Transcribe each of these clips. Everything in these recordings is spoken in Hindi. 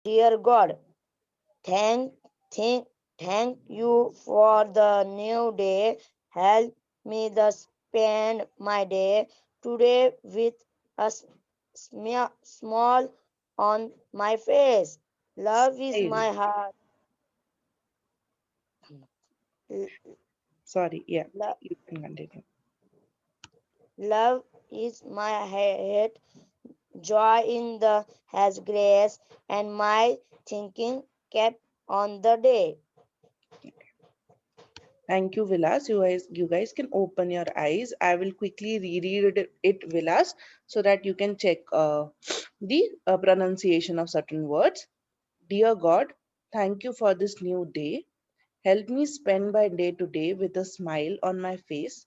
Dear God, thank, thank, thank you for the new day. Help me to spend my day today with a small on my face. Love is Smile. my heart. Sorry, yeah, Lo- you can continue. Love is my heart. Joy in the has grace, and my thinking kept on the day. Thank you, Vilas. You guys can open your eyes. I will quickly reread it, Vilas, so that you can check the pronunciation of certain words. Dear God, thank you for this new day. Help me spend my day today with a smile on my face,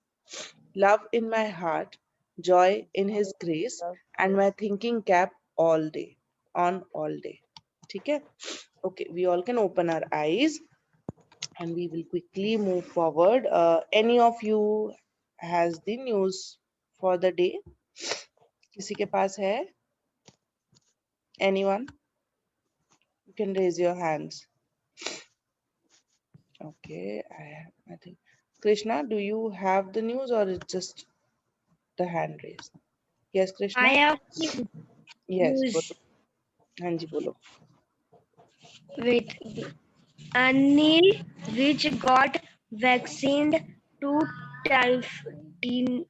love in my heart, joy in His grace, and my thinking cap all day, on all day. Okay? Okay, we all can open our eyes and we will quickly move forward. Any of you has the news for the day? किसी के पास है? Anyone? You can raise your hands. Okay, I think. Krishna, do you have the news or it's just the hand raised? Yes, I Krishna? have Yes, news bolo. हाँ जी बोलो. with Anil, which got vaccinated to typhoid.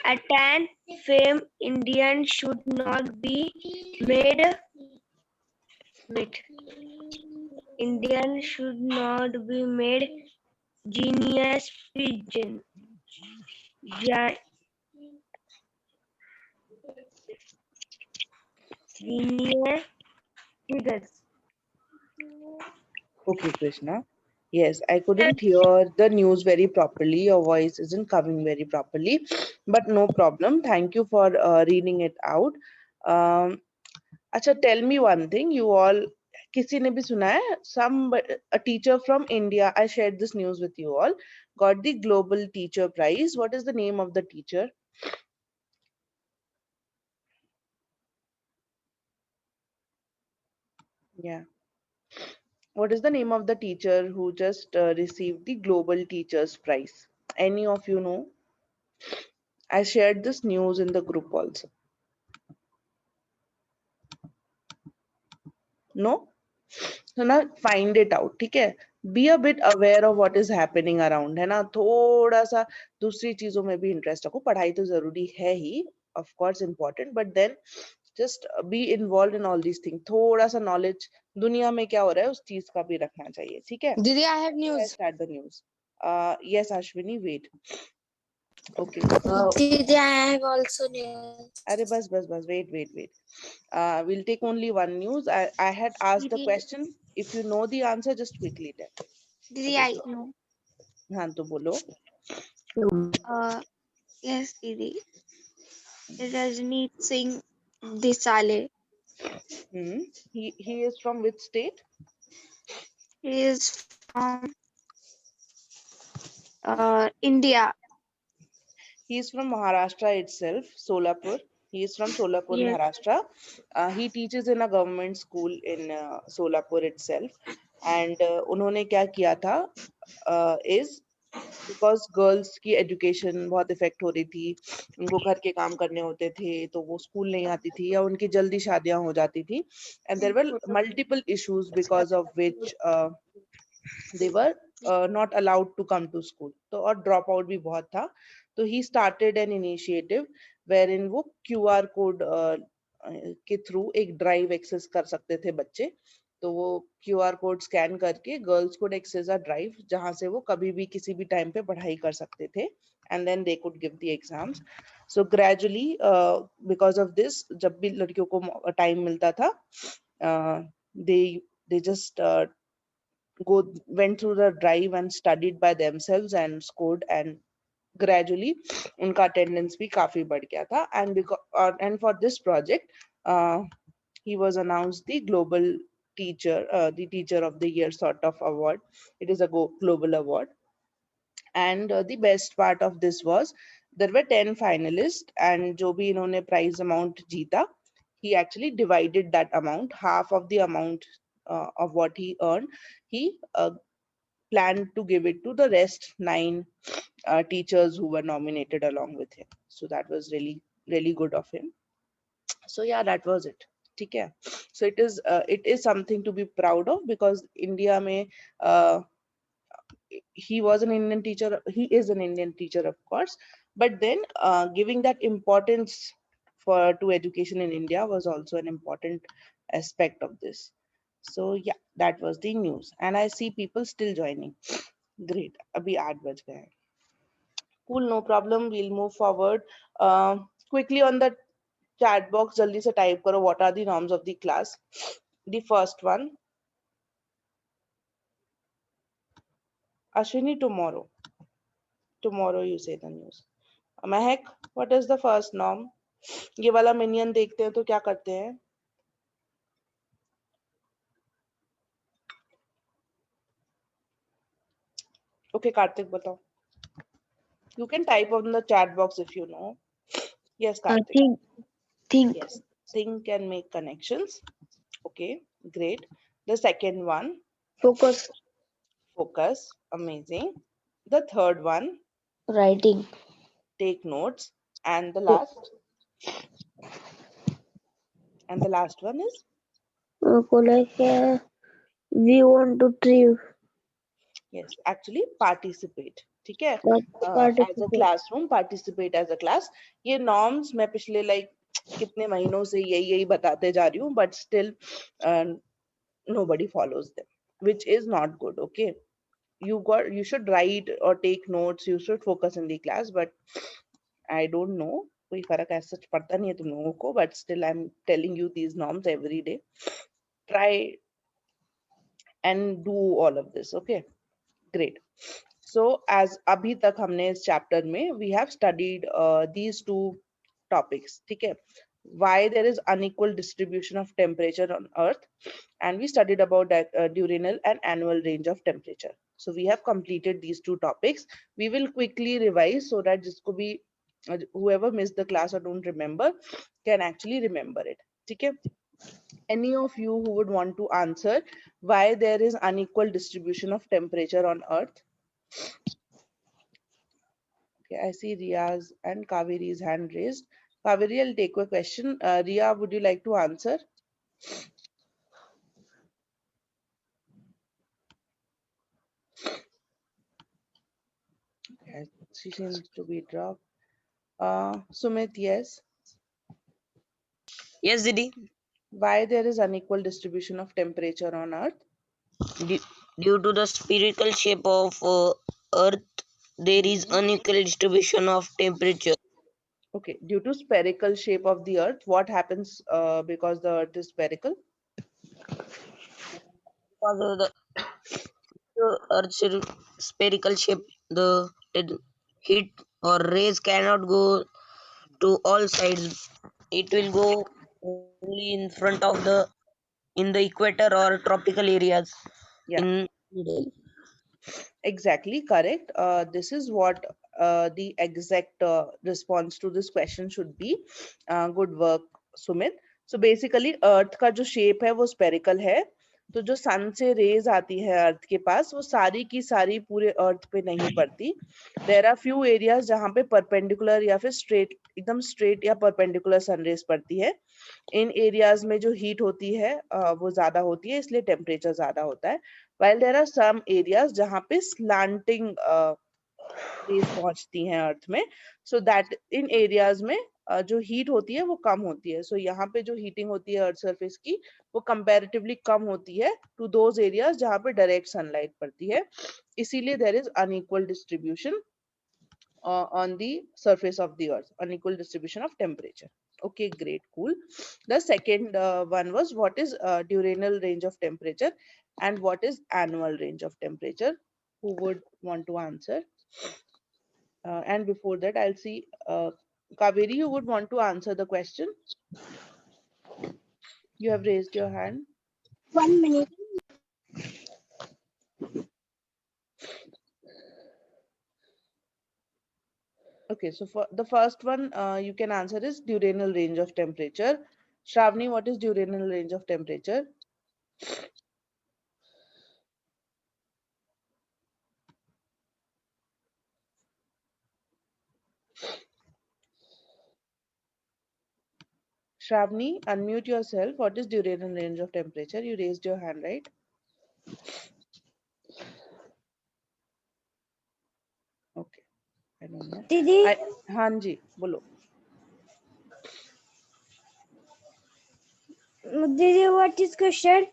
At 10 fame Indian should not be made wait. Indian should not be made genius pigeon. Gi- Genius figures. Okay, Krishna. Yes, I couldn't hear the news very properly. Your voice isn't coming very properly, but no problem. Thank you for reading it out. Um, अच्छा, tell me one thing. You all, किसी ने भी सुना है? A teacher from India. I shared this news with you all. Got the Global Teacher Prize. What is the name of the teacher? Yeah. What is the name of the teacher who just received the Global Teachers Prize? Any of you know? I shared this news in the group also. No? So now find it out. ठीक है? Be a bit aware of what is happening around, है ना? थोड़ा सा दूसरी चीजों में भी इंटरेस्ट रखो. पढ़ाई तो जरूरी है ही, of course important, but then just be involved in all these things. थोड़ा सा knowledge दुनिया में क्या हो रहा है उस चीज का भी रखना चाहिए. ठीक है? Didi, I have So I news. start the news. Yes, Ashwini, wait. Okay. Didi, I have also news. अरे बस wait wait wait. We'll take only one news. I had asked the Didi, question. If you know the answer, just quickly tell. Didi, Okay, I so know. हाँ तो बोलो. Yes, Didi. Rajneet Singh Disale. Hmm. He is from which state? He is from India. He is from Maharashtra itself, Solapur. He is from Solapur, Yes. Maharashtra. He teaches in a government school in Solapur itself. And उन्होंने क्या किया था is बिकॉज गर्ल्स की एजुकेशन बहुत इफेक्ट हो रही थी, उनको घर के काम करने होते थे तो वो स्कूल नहीं आती थी या उनकी जल्दी शादियां हो जाती थी, and there were multiple issues because of which they were not allowed to come to school, तो और ड्रॉप आउट भी बहुत था. तो he started an initiative wherein वो क्यूआर कोड के थ्रू एक ड्राइव एक्सेस कर सकते थे बच्चे. तो वो क्यूआर कोड स्कैन करके girls code access a drive जहां से वो कभी भी किसी भी टाइम पे पढ़ाई कर सकते थे, and then they could give the exams. So gradually because of this जब भी लड़कियों को टाइम मिलता था, दे they just go went through the drive and studied by themselves and scored, and gradually उनका attendance भी काफी बढ़ गया था. And because and for this project uh, he was announced the global teacher, the teacher of the year sort of award. It is a global award. And the best part of this was there were 10 finalists, and जो भी इन्होंने prize amount जीता, he actually divided that amount, half of the amount of what he earned. He planned to give it to the rest 9 teachers who were nominated along with him. So that was really, really good of him. So yeah, that was it. Okay. So it is something to be proud of, because India may he was an Indian teacher, he is an Indian teacher, of course, but then giving that importance to education in India was also an important aspect of this. So yeah, that was the news, and I see people still joining. Great. Abhi 8 baj gaye hain. Cool, no problem. We'll move forward. Quickly on the chat box, jaldi se type karo what are the norms of the class. The first one, Ashwini, tomorrow. Tomorrow you say the news. Mahak, what is the first norm? ये वाला मिनियन देखते हैं तो क्या करते हैं? Okay, Karthik, बताओ. You can type on the chat box if you know. Yes, Karthik. Think. Yes, think and make connections. Okay, great. The second one, Focus. focus. Amazing. The third one, Writing. take notes. And the last one is, We want to thrive. yes, actually participate. ठीक है? As a Participate. classroom, participate as a class. ये norms मैं पिछले like कितने महीनों से यही बताते जा रही हूँ, but still nobody follows them, which is not good. Okay, you should write or take notes, you should focus in the class, but I don't know, कोई फर्क ऐसा पड़ता नहीं है तुम लोगों को, but still I'm telling you these norms every day. Try and do all of this. Okay, great. So as अभी तक हमने इस chapter में we have studied these two topics. ठीक है? Why there is unequal distribution of temperature on earth, and we studied about that diurnal and annual range of temperature. So we have completed these two topics. We will quickly revise so that जिसको भी whoever missed the class or don't remember can actually remember it. ठीक है? Any of you who would want to answer why there is unequal distribution of temperature on earth? Okay, I see Ria's and Kaveri's hand raised. Kaveri, I'll take a question. Ria, would you like to answer? Okay, she seems to be dropped. Sumit, yes. Yes, Didi. Why there is unequal distribution of temperature on earth? Due, due to the spherical shape of Earth, there is unequal distribution of temperature. Okay, due to spherical shape of the earth, what happens because the earth is spherical? Because of the Earth's spherical shape, the heat or rays cannot go to all sides. It will go only in front of in the equator or tropical areas Yeah, in middle. exactly correct. This is what the exact response to this question should be. Good work, Sumit. So basically, Earth का जो shape है वो spherical है. तो जो सन से रेज आती है अर्थ के पास वो सारी की सारी पूरे अर्थ पे नहीं पड़ती. देयर आर फ्यू एरियाज जहाँ पे परपेंडिकुलर या फिर स्ट्रेट एकदम स्ट्रेट या परपेंडिकुलर सन रेज पड़ती है. इन एरियाज में जो हीट होती है वो ज्यादा होती है, इसलिए टेम्परेचर ज्यादा होता है. while there are some areas जहाँ पे slanting रेज पहुंचती हैं अर्थ में, so that इन एरियाज में जो हीट होती है वो कम होती है. सो यहाँ पे जो हीटिंग होती है अर्थ सरफेस की वो कंपैरेटिवली कम होती है टू दोज एरियाज जहाँ पे डायरेक्ट सनलाइट पड़ती है. इसीलिए there is unequal distribution on the surface of the earth, unequal distribution of temperature. Okay, great, cool. The second one was what is diurnal range of temperature and what is annual range of temperature? Who would want to answer? And before that, I'll see Kaveri, you would want to answer the question. You have raised your hand. 1 minute. Okay, so for the first one, you can answer is diurnal range of temperature. Shravani, what is diurnal range of temperature? Shravani, unmute yourself. What is diurnal range of temperature? You raised your hand, right? Okay, I don't know. दीदी हाँ जी, बोलो. दीदी what is question?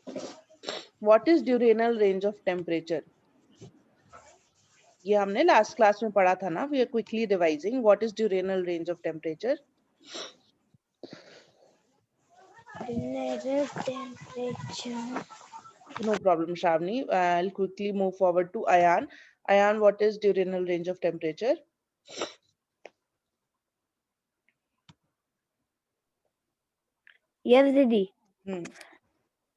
What is diurnal range of temperature? ये हमने लास्ट क्लास में पढ़ा था ना. We are quickly revising. What is diurnal range of temperature? Temperature. No problem, Shravani. I'll quickly move forward to Ayan. Ayan, what is diurnal range of temperature? Yes, Didi. Hmm.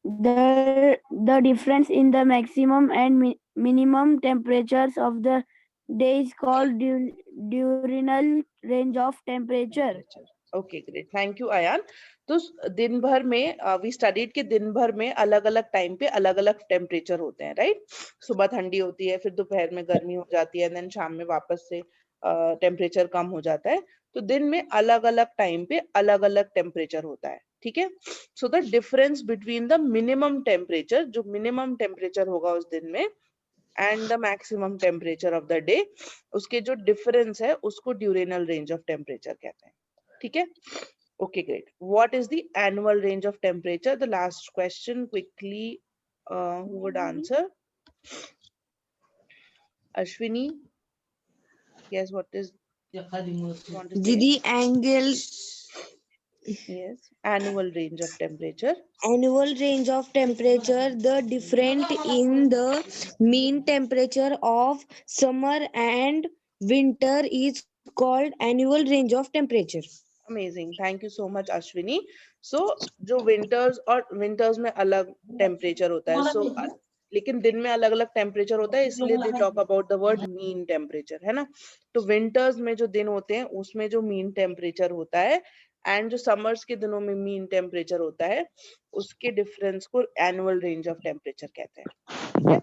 The difference in the maximum and minimum temperatures of the day is called diurnal range of temperature. Okay, great. Thank you, Ayan. तो दिन भर में वी स्टडीड के दिन भर में अलग अलग टाइम पे अलग अलग टेम्परेचर होते हैं, राइट? सुबह ठंडी होती है, फिर दोपहर में गर्मी हो जाती है, देन शाम में वापस से टेम्परेचर कम हो जाता है. तो दिन में अलग अलग टाइम पे अलग अलग टेम्परेचर होता है, ठीक है? So the difference between the minimum temperature, जो मिनिमम टेम्परेचर होगा उस दिन में, and the maximum temperature of the day, उसके जो डिफरेंस है उसको ड्यूरेनल रेंज ऑफ टेम्परेचर कहते हैं, ठीक है? Okay, great. What is the annual range of temperature? The last question quickly. Who would answer? Ashwini. Yes. What is? Want to say? Didi, angle Yes. Annual range of temperature. annual range of temperature, the difference in the mean temperature of summer and winter is called annual range of temperature. Amazing. Thank you so much, Ashwini. So, जो winters में अलग temperature होता है. So, लेकिन दिन में अलग अलग टेम्परेचर होता है, इसलिए they talk about the word mean temperature, है ना? तो विंटर्स में जो दिन होते हैं उसमें जो मीन टेम्परेचर होता है, एंड जो समर्स के दिनों में मीन टेम्परेचर होता है, उसके डिफरेंस को एनुअल रेंज ऑफ टेम्परेचर कहते हैं, ठीक है?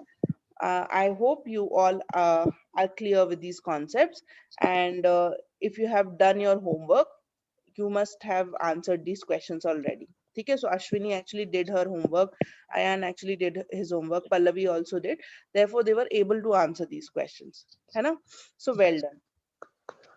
I hope you all are clear with these concepts, and if you have done your homework, you must have answered these questions already. Okay, so Ashwini actually did her homework, Ayan actually did his homework, Pallavi also did. Therefore, they were able to answer these questions. है ना? So well done.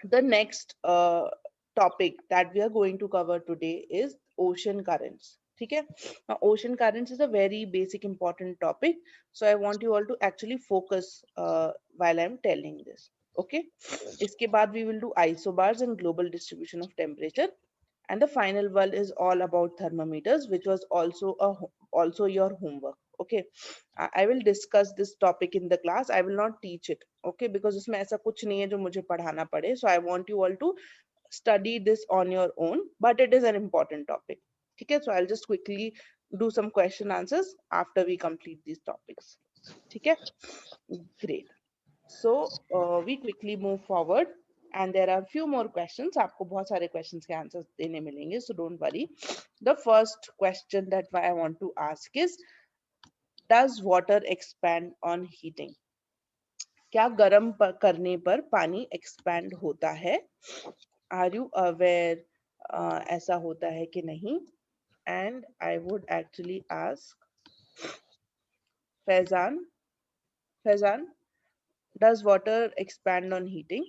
The next topic that we are going to cover today is ocean currents. Okay, now ocean currents is a very basic important topic, so I want you all to actually focus while I'm telling this. Okay, इसके बाद we will do isobars and global distribution of temperature, and the final one is all about thermometers, which was also your homework. Okay, I will discuss this topic in the class. I will not teach it, okay, because इसमें ऐसा कुछ नहीं है जो मुझे पढ़ाना पड़े. So I want you all to study this on your own, but it is an important topic. Okay, so I'll just quickly do some question answers after we complete these topics. Okay, great. So we quickly move forward, and there are few more questions. आपको बहुत सारे questions के answers देने मिलेंगे, so don't worry. The first question that I want to ask is, does water expand on heating? क्या गर्म करने पर पानी expand होता है? Are you aware ऐसा होता है कि नहीं? And I would actually ask Faizan. Faizan, does water expand on heating?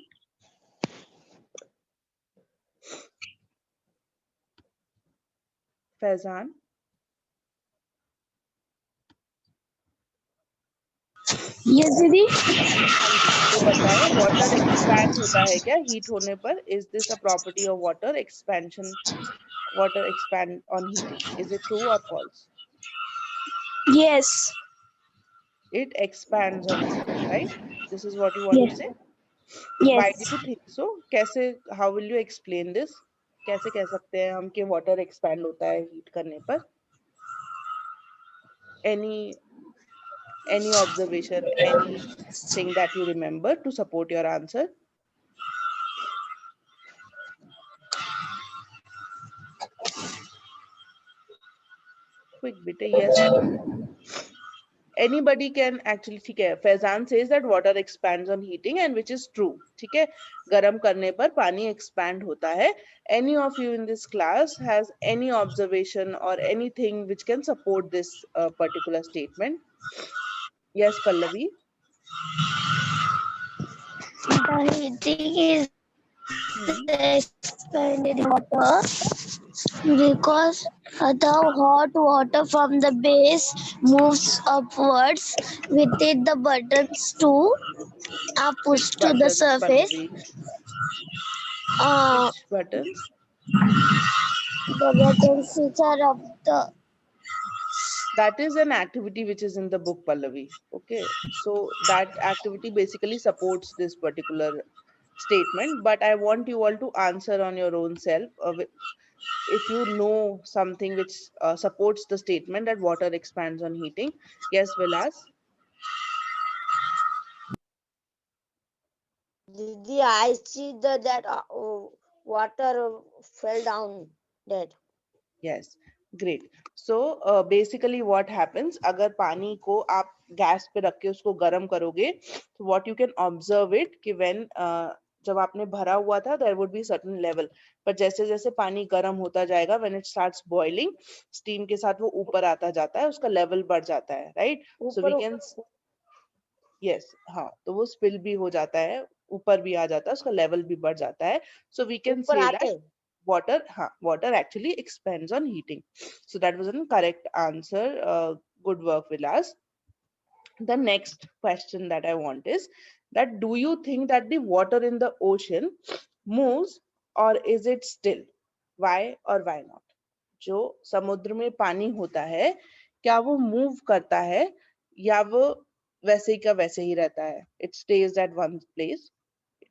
Faizan. Yes, Didi. तो बताएं, water expand होता है क्या heat होने पर? Is this a property of water expansion? Water expand on heating. Is it true or false? Yes. It expands on heating, right? This is what you want to Yes. say? Why Yes. do you think so? कैसे? How will you explain this? कैसे कह सकते हैं हम कि water expand होता है heat करने पर? Any observation, anything that you remember to support your answer? quick beta. Yes, anybody can actually. ठीक है, Faizan says that water expands on heating, and which is true. ठीक है, गर्म करने पर पानी expand होता है. Any of you in this class has any observation or anything which can support this particular statement? Yes, Pallavi. The heating is Hmm. expanded water because the hot water from the base moves upwards with it the buttons too are Which pushed to the buttons, surface. Pallavi? Uh, Which buttons? the buttons which are of the That is an activity which is in the book, Pallavi. Okay, so that activity basically supports this particular statement, but I want you all to answer on your own self. If you know something which supports the statement that water expands on heating. Yes, Vilas? Didi, I see that water fell down. That Yes, great. So basically what happens, अगर पानी को आप गैस पे रख के उसको गर्म करोगे, तो what you can observe it कि when जब आपने भरा हुआ था there would be certain level, पर जैसे जैसे पानी गर्म होता जाएगा when it starts boiling, steam के साथ वो ऊपर आता जाता है, उसका level बढ़ जाता है, right? So we ऊपर can yes, हाँ, तो वो spill भी हो जाता है, ऊपर भी आ जाता है, उसका level भी बढ़ जाता है. So we can ऊपर say आते that water actually expands on heating. So that was a correct answer. Good work, Vilas. The next question that I want is that do you think that the water in the ocean moves or is it still? Why or why not? जो समुद्र में पानी होता है, क्या वो मूव करता है या वो वैसे ही का वैसे ही रहता है? It stays at one place.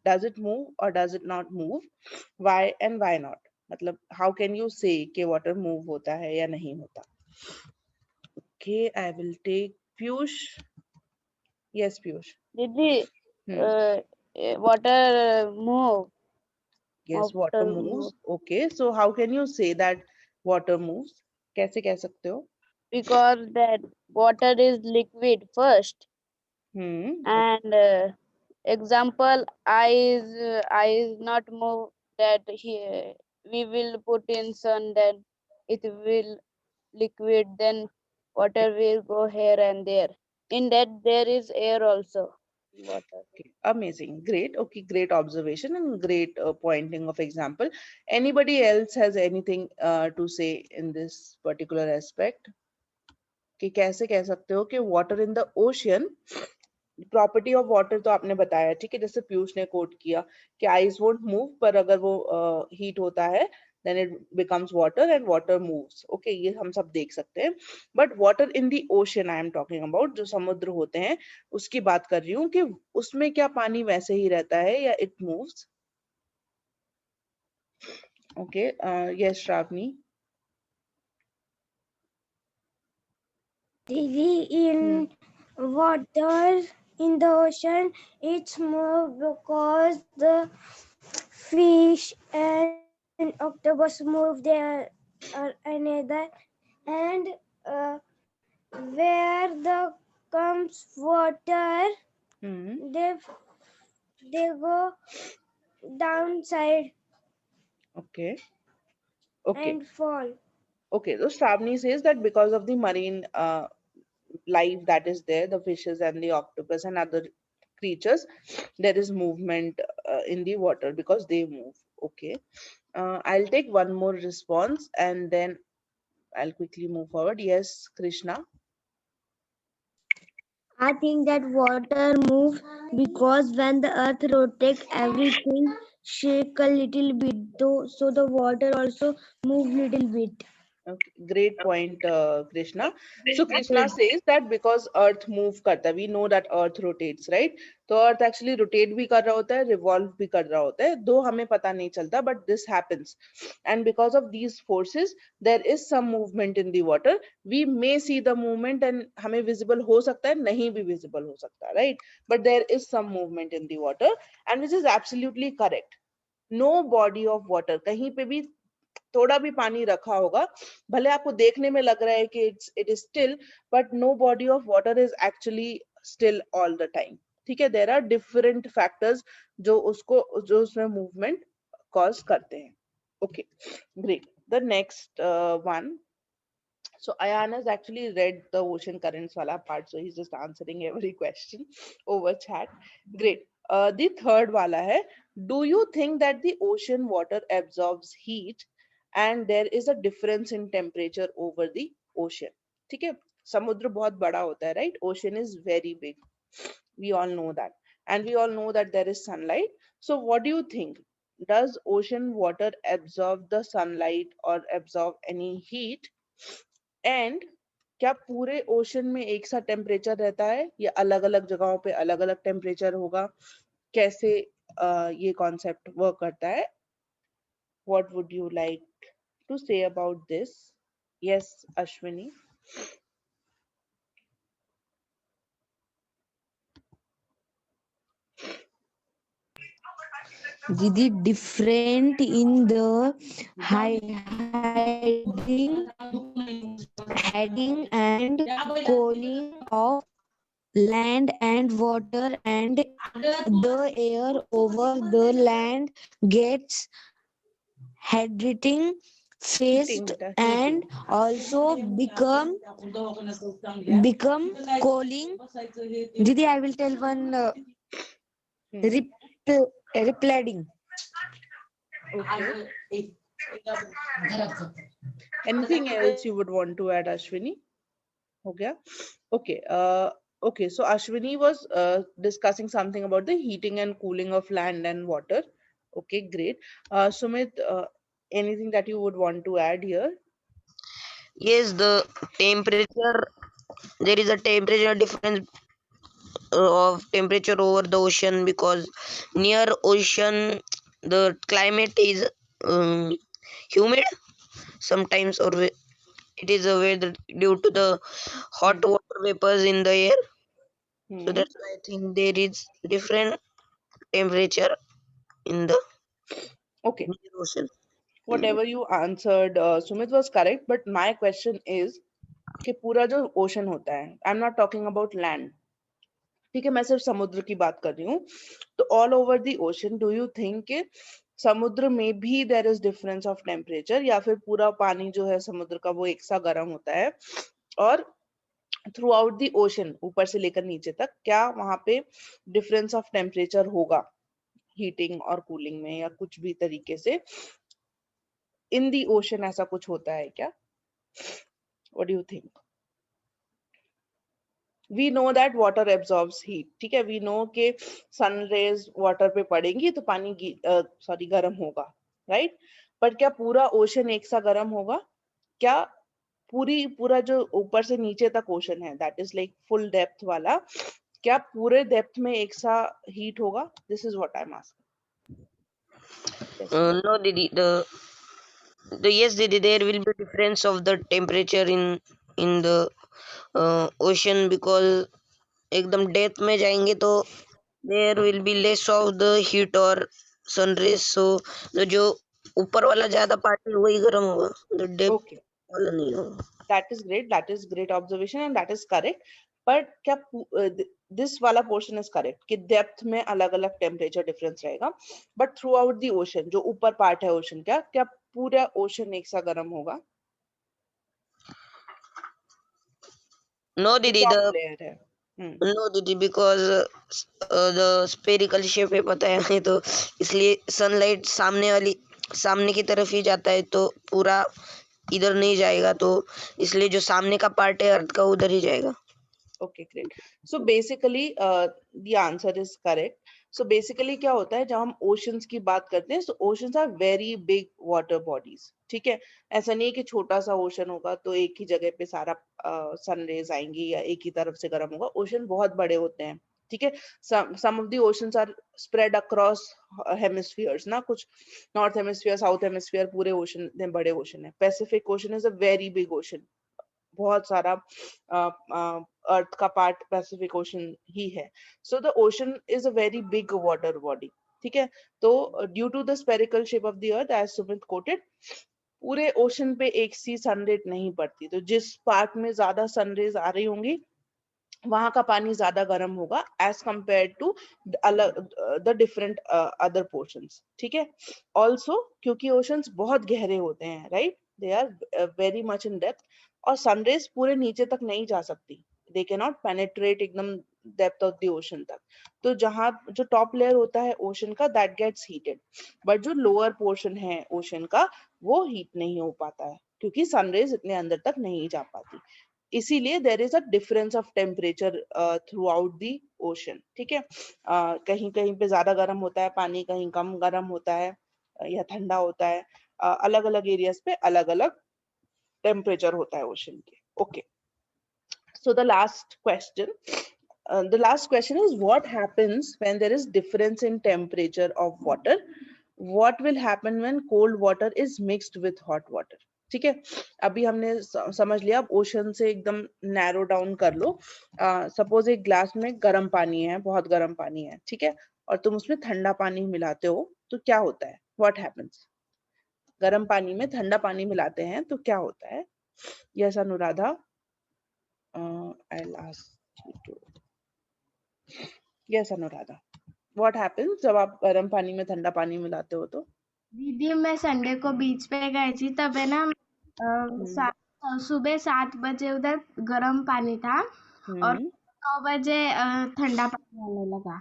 Does it move or does it not move? Why and why not? मतलब how can you say कि water move होता है या नहीं होता? Okay, I will take Piyush. Yes, Piyush. Didi, Hmm. water move. Yes, water Water moves. move Okay, so how can you say that water moves? कैसे कह सकते हो? because that water is liquid first Okay. and example I is not move that here we will put in sun then it will liquid then Okay. water will go here and there in that there is air also in water. Okay. Amazing. Great. Okay, great observation and great pointing of example. Anybody else has anything to say in this particular aspect? कि कैसे कह सकते हो कि water in the ocean, property of water तो आपने बताया, ठीक है, जैसे पीयूष ने कोट किया कि ice won't move, पर अगर वो heat होता है then it becomes water and water moves. Okay, ये हम सब देख सकते हैं. But water in the ocean I am talking about, जो समुद्र होते हैं उसकी बात कर रही हूँ कि उसमें क्या पानी वैसे ही रहता है या it moves? Okay, yes, Shravani. In water in the ocean it's more because the fish and octopus move there or another and where the comes water Hmm. they go downside Okay. Okay. and fall. Okay. So Shravani says that because of the marine life that is there, the fishes and the octopus and other creatures, there is movement in the water because they move. Okay. I'll take one more response and then I'll quickly move forward. Yes, Krishna. I think that water moves because when the earth rotates, everything shake a little bit, though, so the water also move little bit. Okay, great point, Krishna. So Krishna says that because Earth move करता है, we know that Earth rotates, right? तो Earth actually rotate भी कर रहा होता है, revolve भी कर रहा होता है, दो हमें पता नहीं चलता, but this happens. And because of these forces, there is some movement in the water. We may see the movement and हमें visible हो सकता है, नहीं भी visible हो सकता, right? But there is some movement in the water, and which is absolutely correct. No body of water, कहीं पे भी थोड़ा भी पानी रखा होगा, भले आपको देखने में लग रहा है कि it is still, but no body of water is actually still all the time. ठीक है, देयर आर डिफरेंट फैक्टर्स जो उसमें मूवमेंट कॉज करते हैं. Okay, great. The next one. So Ayan has actually read the ocean currents wala part, so he's just answering every question over chat. Great. The third wala hai, do you think that the ocean water absorbs heat and there is a difference in temperature over the ocean? ठीक है, समुद्र बहुत बड़ा होता है, right? Ocean is very big. We all know that. And we all know that there is sunlight. So what do you think? Does ocean water absorb the sunlight or absorb any heat? And क्या पूरे ओशन में एक सा टेम्परेचर रहता है या अलग अलग जगहों पे अलग अलग टेम्परेचर होगा? कैसे ये कॉन्सेप्ट वर्क करता है? What would you like to say about this? Yes Ashwini. Didi, different in the hiding, heading and cooling of land and water, and the air over the land gets hydrating heating fast बेटा, and heating. also become cooling. Didi, I will tell one replying. Okay. Anything else you would want to add, Ashwini? हो गया? Okay. Okay. So Ashwini was discussing something about the heating and cooling of land and water. Okay, great. Sumit, anything that you would want to add here? Yes, the temperature, there is a temperature difference of temperature over the ocean, because near ocean the climate is humid sometimes, or it is a weather due to the hot water vapors in the air. So Hmm. that's why I think there is different temperature in the Okay. near ocean. Whatever you answered, Sumit was correct. But my question is कि पूरा जो ocean होता है, I'm not talking about land. ठीक है, मैं सिर्फ समुद्र की बात कर रही हूँ. तो all over the ocean, do you think कि समुद्र में भी there is difference of temperature, या फिर पूरा पानी जो है समुद्र का वो एक सा गर्म होता है? और थ्रू आउट द ओशन, ऊपर से लेकर नीचे तक, क्या वहां पे डिफरेंस ऑफ टेम्परेचर होगा हीटिंग और कूलिंग में, या कुछ भी तरीके से इन दी ओशन ऐसा कुछ होता है क्या? What do you think? We know that water absorbs heat. ठीक है, वी नो के सन रेज वाटर पे पड़ेंगी तो पानी सॉरी गर्म होगा, राइट? बट क्या पूरा ओशन एक सा गर्म होगा? क्या पूरा जो ऊपर से नीचे तक ओशन है, that is like full depth वाला, क्या पूरे डेप्थ में एक सा हीट होगा? This is what I am asking. No, Didi, the yes, Didi, there will be difference of the temperature in the ocean, because एकदम डेप्थ में जाएंगे तो there will be less of the heat or sun rays, so the जो ऊपर वाला ज्यादा पार्ट है वही गर्म होगा, the depth ओके, वाला नहीं होगा. that is great observation and that is correct. But क्या दिस वाला पोर्शन इज करेक्ट कि डेप्थ में अलग अलग टेम्परेचर डिफरेंस रहेगा, but through out the ocean, जो ऊपर पार्ट है ओशन, क्या क्या पूरा ओशन एक सा गर्म होगा? No, जो Didi, टॉप लेयर है. no, Didi, because the spherical shape है, पता है हमें, तो इसलिए सनलाइट सामने की तरफ ही जाता है, तो पूरा इधर नहीं जाएगा, तो इसलिए जो सामने का पार्ट है अर्थ का उधर ही जाएगा. Okay, great. So basically the answer is correct. So basically क्या होता है जब हम ओशंस की बात करते हैं, so oceans are very big water bodies. ठीक है, ऐसा नहीं है कि छोटा सा ओशन होगा तो एक ही जगह पे सारा सन रेज आएंगी या एक ही तरफ से गर्म होगा. ओशन बहुत बड़े होते हैं. ठीक है, some of the oceans are spread across hemispheres ना, कुछ नॉर्थ हेमिस्फीयर, साउथ हेमिस्फीयर, पूरे ओशन में बड़े ओशन है. Pacific ocean is a very big ocean. बहुत सारा अर्थ का पार्ट पैसिफिक ओशन ही है. So the ocean is a very big water body. ठीक है, तो due to the spherical shape of the earth, as Sumit quoted, पूरे ओशन पे एक सी सनरेज नहीं पड़ती। तो जिस पार्ट में ज्यादा सनरेज आ रही होंगी वहां का पानी ज्यादा गर्म होगा as compare to the different other portions. ठीक है। ऑल्सो क्योंकि ओशंस बहुत गहरे होते हैं, right, they are very much in depth, और सनरेज पूरे नीचे तक नहीं जा सकती, दे कैन नॉट पेनेट्रेट एकदम डेप्थ ऑफ द ओशन तक। तो जहां जो टॉप लेयर होता है ओशन का दैट गेट्स हीटेड, बट जो लोअर पोर्शन है ओशन का वो हीट नहीं हो पाता है क्योंकि सनरेज इतने अंदर तक नहीं जा पाती। इसीलिए there is a difference of temperature through out the ocean. ठीक है। कहीं कहीं पे ज्यादा गर्म होता है पानी, कहीं कम गर्म होता है या ठंडा होता है। अलग अलग एरियाज पे अलग अलग टेम्परेचर होता है ओशन के। Okay, so the last question is what happens when there is difference in temperature of water? What will happen when cold water is mixed with hot water? ठीक है। अभी हमने समझ लिया। अब ओशन से एकदम नैरो डाउन कर लो। सपोज एक ग्लास में गर्म पानी है, बहुत गर्म पानी है, ठीक है, और तुम उसमें ठंडा पानी मिलाते हो तो क्या होता है? What happens? गर्म पानी में ठंडा पानी मिलाते हैं तो क्या होता है? Yes Anuradha, I'll ask you to. Yes Anuradha, what happens जब आप गर्म पानी में ठंडा पानी मिलाते हो तो? दीदी मैं संडे को बीच पे गई थी, तब है ना सुबह 7 बजे उधर गर्म पानी था और 9 बजे ठंडा पानी आने लगा।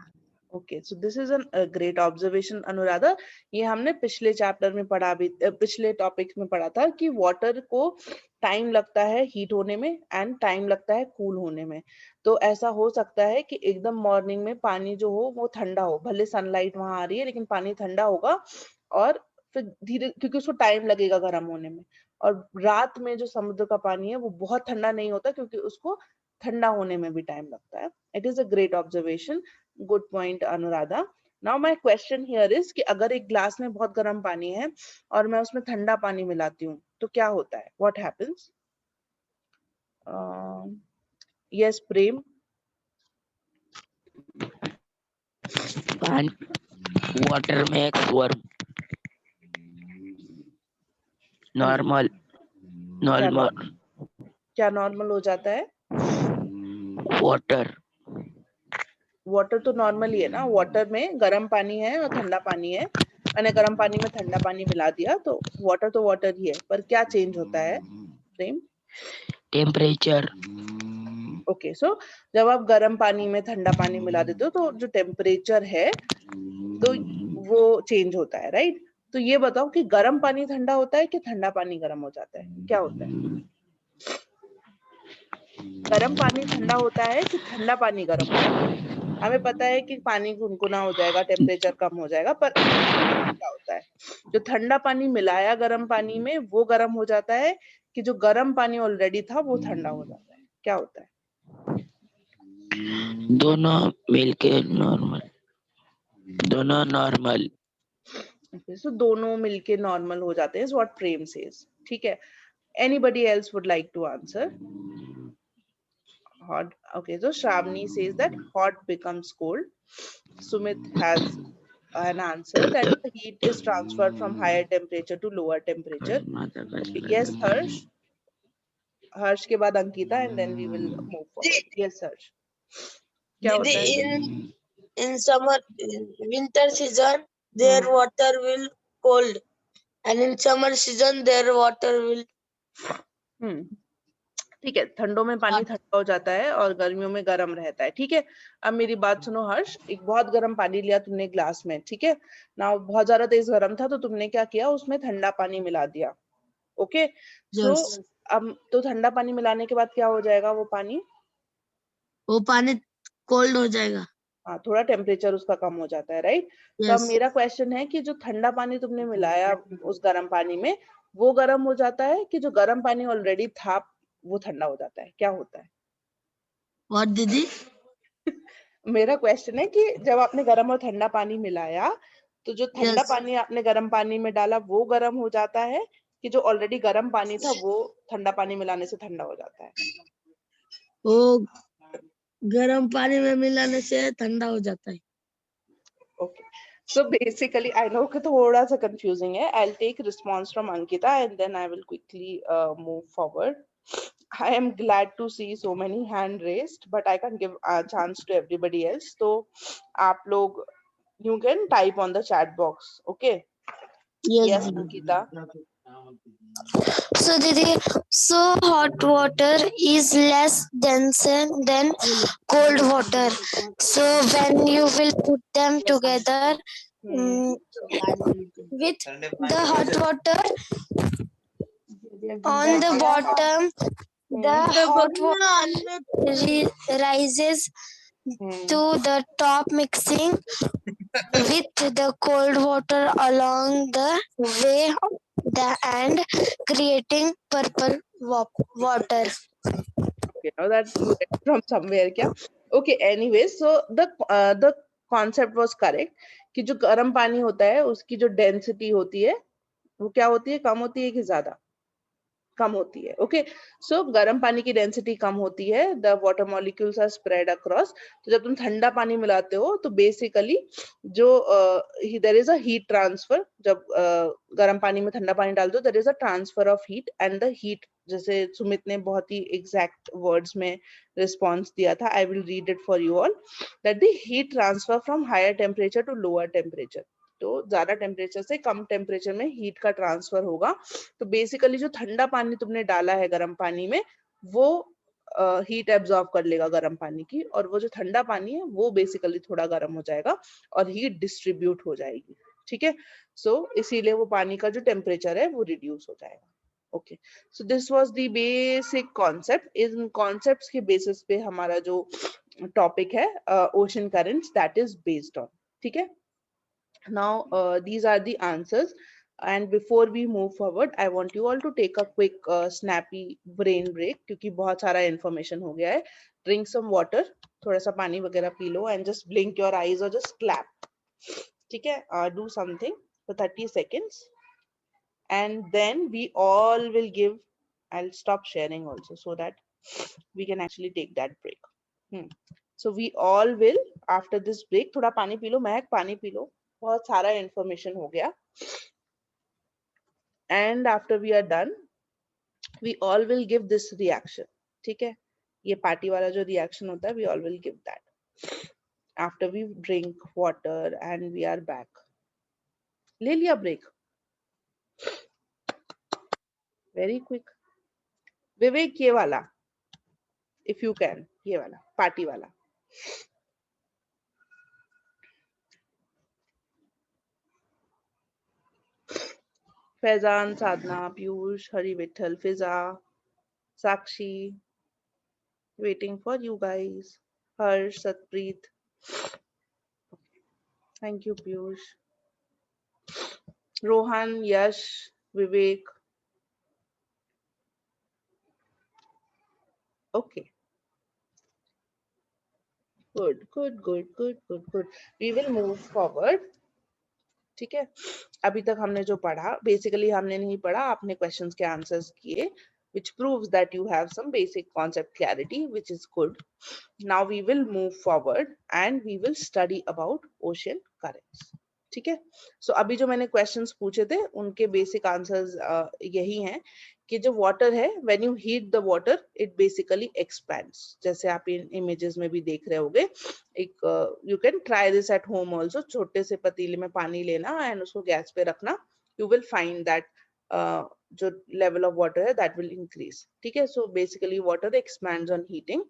Okay, so this is a great observation Anuradha. ये हमने पिछले चैप्टर में पढ़ा भी, पिछले टॉपिक में पढ़ा था कि वाटर को टाइम लगता है हीट होने में एंड टाइम लगता है कूल होने में। तो ऐसा हो सकता है कि एकदम मॉर्निंग में पानी जो हो वो ठंडा हो, भले सनलाइट वहां आ रही है लेकिन पानी ठंडा होगा, और फिर धीरे, क्योंकि उसको टाइम लगेगा गर्म होने में। और रात में जो समुद्र का पानी है वो बहुत ठंडा नहीं होता क्योंकि उसको ठंडा होने में भी टाइम लगता है। It is a great observation, good point Anuradha. Now my question here is कि अगर एक ग्लास में बहुत गर्म पानी है और मैं उसमें ठंडा पानी मिलाती हूँ तो क्या होता है? What happens? Yes Prem. water makes warm normal क्या normal क्या नॉर्मल हो जाता है? water वाटर तो नॉर्मल ही है ना। वाटर में गर्म पानी है और ठंडा पानी है, मैंने गर्म पानी में ठंडा पानी मिला दिया तो वाटर तो वाटर ही है, पर क्या चेंज होता है प्रेम? temperature ओके, सो जब आप गर्म पानी में ठंडा पानी मिला देते हो तो जो टेम्परेचर है तो वो चेंज होता है, राइट? तो ये बताओ कि गर्म पानी ठंडा होता है कि ठंडा पानी गर्म हो जाता है? क्या होता है? गर्म पानी ठंडा होता है कि ठंडा पानी गर्म होता है? हमें पता है कि पानी गुनगुना हो जाएगा, टेम्परेचर कम हो जाएगा, पर क्या होता है? जो ठंडा पानी मिलाया गर्म पानी में वो गर्म हो जाता है कि जो गर्म पानी ऑलरेडी था वो ठंडा हो जाता है? क्या होता है? दोनों मिलके नॉर्मल दोनों नॉर्मल Okay, so दोनों मिलके नॉर्मल हो जाते हैं, व्हाट प्रेम सेज। ठीक है, anybody else would like to answer? Hot. Okay, so Shravani says that hot becomes cold. Sumit has an answer that the heat is transferred from higher temperature to lower temperature. Yes Harsh, हर्ष के बाद Ankita and then we will move forward. Yes हर्ष, क्या होता है? दीदी in summer, in winter season, their water will cold, and in summer season, their water will ठीक है, ठंडों में पानी ठंडा हो जाता है और गर्मियों में गर्म रहता है। ठीक है, अब मेरी बात सुनो हर्ष, एक बहुत गर्म पानी लिया तुमने ग्लास में, ठीक है ना, बहुत ज्यादा तेज गर्म था तो तुमने क्या किया, उसमें ठंडा पानी मिला दिया। ओके, सो अब तो ठंडा पानी मिलाने के बाद क्या हो जाएगा? वो पानी कोल्ड हो जाएगा। हाँ, थोड़ा टेम्परेचर उसका कम हो जाता है, राइट? तो अब मेरा क्वेश्चन है कि जो ठंडा पानी तुमने मिलाया उस गर्म पानी में वो गर्म हो जाता है कि जो गर्म पानी ऑलरेडी था वो ठंडा हो जाता है? क्या होता है? और दीदी मेरा क्वेश्चन है कि जब आपने गर्म और ठंडा पानी मिलाया तो जो ठंडा पानी आपने गर्म पानी में डाला वो गर्म हो जाता है कि जो ऑलरेडी गर्म पानी था वो ठंडा पानी मिलाने से ठंडा हो जाता है? वो गर्म पानी में मिलाने से ठंडा हो जाता है। Okay, So basically, I know कि थोड़ा सा confusing है. I'll take response from Ankita and then I will quickly move forward. I am glad to see so many hand raised, but I can't give a chance to everybody else. So आप लोग, you can type on the chat box. Okay. Yes, Ankita. So Didi, so hot water is less dense than cold water. So when you will put them together with the hot water on the bottom, the hot water rises to the top, mixing with the cold water along the way and creating purple water. Okay, now that you read from somewhere क्या? Okay, anyway, so the concept was correct कि जो गर्म पानी होता है उसकी जो density होती है वो क्या होती है, कम होती है कि ज्यादा? कम होती है. ओके, सो गर्म पानी की डेंसिटी कम होती है. The water molecules are spread across. तो जब तुम ठंडा पानी मिलाते हो तो बेसिकली जो there is a heat transfer. जब गर्म पानी में ठंडा पानी डालते हो there is a transfer of heat and the heat, जैसे सुमित ने बहुत ही एग्जैक्ट वर्ड्स में रिस्पॉन्स दिया था. I will read it for you all. That the heat transfer from higher temperature to lower temperature. तो ज्यादा टेम्परेचर से कम टेम्परेचर में हीट का ट्रांसफर होगा. तो बेसिकली जो ठंडा पानी तुमने डाला है गर्म पानी में वो हीट एब्जॉर्ब कर लेगा गर्म पानी की, और वो जो ठंडा पानी है वो बेसिकली थोड़ा गर्म हो जाएगा और हीट डिस्ट्रीब्यूट हो जाएगी. ठीक है, सो इसीलिए वो पानी का जो टेम्परेचर है वो रिड्यूस हो जाएगा. Okay, so this was the basic concept. In concepts के बेसिस पे हमारा जो टॉपिक है ocean currents that is based on. ठीक है, now these are the answers, and before we move forward I want you all to take a quick snappy brain break क्योंकि बहुत सारा information हो गया है. Drink some water, थोड़ा सा पानी वगैरह P low and just blink your eyes or just clap. ठीक है, do something for 30 seconds and then we all will give, I'll stop sharing also so that we can actually take that break. So we all will after this break, थोड़ा पानी पी लो, महक पानी पी लो, बहुत सारा इंफॉर्मेशन हो गया. And after we are done we all will give this reaction. ठीक है, ये पार्टी वाला जो रिएक्शन होता है we all will give that after we drink water and we are back. ले लिया ब्रेक? Very quick. विवेक ये वाला इफ यू कैन, ये वाला पार्टी वाला. फैजान, साधना, पीयूष, हरि विठल, फिजा, साक्षी, waiting for you guys. Harsh, Satpreet. Thank you, Piyush. Rohan, Yash, Vivek. Okay. Good. We will move forward. ठीक है, अभी तक हमने जो पढ़ा बेसिकली हमने नहीं पढ़ा, आपने क्वेश्चंस के आंसर्स किए, which proves that you have some basic concept clarity, which is good. Now we will move forward and we will study about ocean currents. ठीक है, सो अभी जो मैंने क्वेश्चंस पूछे थे उनके बेसिक आंसर्स यही हैं कि जो वाटर है when you heat the water it basically expands. जैसे आप इन इमेजेस में भी देख रहे होगे. एक you can try this at home also. छोटे से पतीले में पानी लेना एंड उसको गैस पे रखना, यू विल फाइंड दैट जो लेवल ऑफ वाटर है दैट विल इंक्रीज. ठीक है, so basically water expands on heating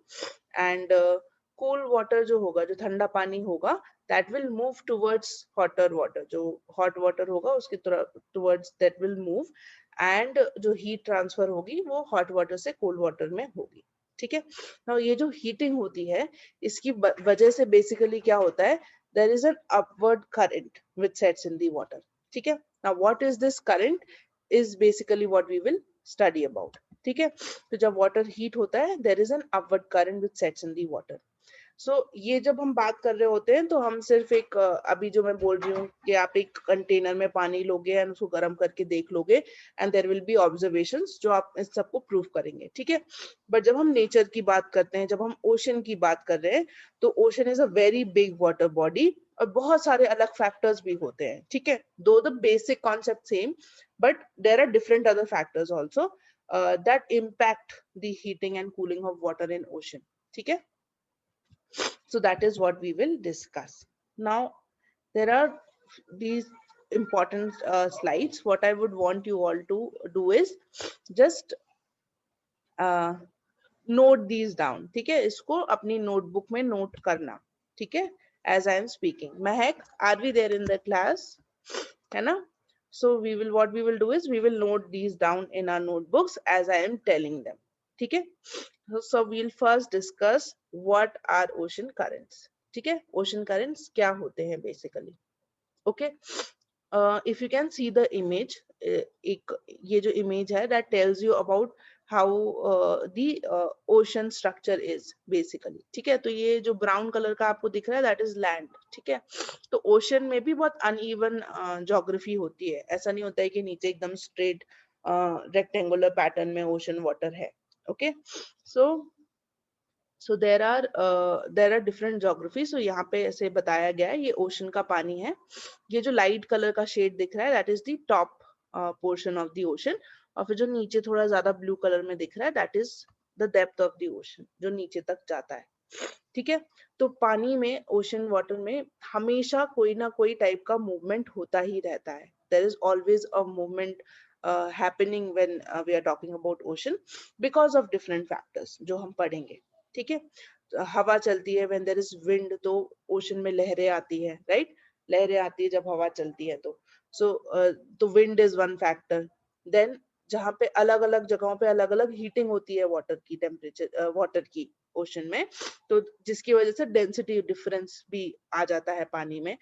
and cool water जो होगा, जो ठंडा पानी होगा that will move towards hotter water. जो hot water होगा उसकी towards that will move and जो heat transfer होगी वो hot water से cold water में होगी. ठीक है, now ये जो heating होती है इसकी वजह से basically क्या होता है, there is an upward current which sets in the water. ठीक है, now what is this current is basically what we will study about. ठीक है, तो जब water heat होता है there is an upward current which sets in the water. ये जब हम बात कर रहे होते हैं तो हम सिर्फ एक अभी जो मैं बोल रही हूँ कि आप एक कंटेनर में पानी लोगे एंड उसको गर्म करके देख लोगे and there will be observations जो आप इस सबको प्रूव करेंगे. ठीक है, बट जब हम नेचर की बात करते हैं, जब हम ओशन की बात कर रहे हैं, तो ocean is a very big water body और बहुत सारे अलग फैक्टर्स भी होते हैं, ठीक है. Though the basic concept same, but there are different other factors also that impact the heating and cooling of water in ocean, ठीक है. So that is what we will discuss. Now there are these important slides. What I would want you all to do is just note these down, ठीक है. इसको अपनी notebook में note करना, ठीक है, as I am speaking. Mehak, are we there in the class? है ना? So what we will do is we will note these down in our notebooks as I am telling them, ठीक है. So we'll first discuss what are ocean currents, ठीक है. Ocean currents क्या होते हैं basically, okay. If you can see the image, एक ये जो image है that tells you about how the ocean structure is basically, ठीक है. तो ये जो brown color का आपको दिख रहा है that is land, ठीक है. तो ocean में भी बहुत uneven geography होती है. ऐसा नहीं होता है कि नीचे एकदम straight rectangular pattern में ocean water है, okay. So there are different geographies. So यहाँ पे ऐसे बताया गया है, ये ocean का पानी है. ये जो light color का shade दिख रहा है that is the top portion of the ocean. और फिर जो नीचे थोड़ा ज्यादा blue color में दिख रहा है that is the depth of the ocean, जो नीचे तक जाता है, ठीक है. तो पानी में ocean water में हमेशा कोई ना कोई type का movement होता ही रहता है. There is always a movement happening when we are talking about ocean because of different factors जो हम पढ़ेंगे, ठीक है. हवा चलती है when there is wind, तो ocean में लहरें आती है, right? लहरें आती है जब हवा चलती है तो तो wind is one factor. Then जहाँ पे अलग अलग जगहों पे अलग अलग हीटिंग होती है वाटर की, टेम्परेचर वाटर की ओशन में, तो जिसकी वजह से डेंसिटी डिफरेंस भी आ जाता है पानी में.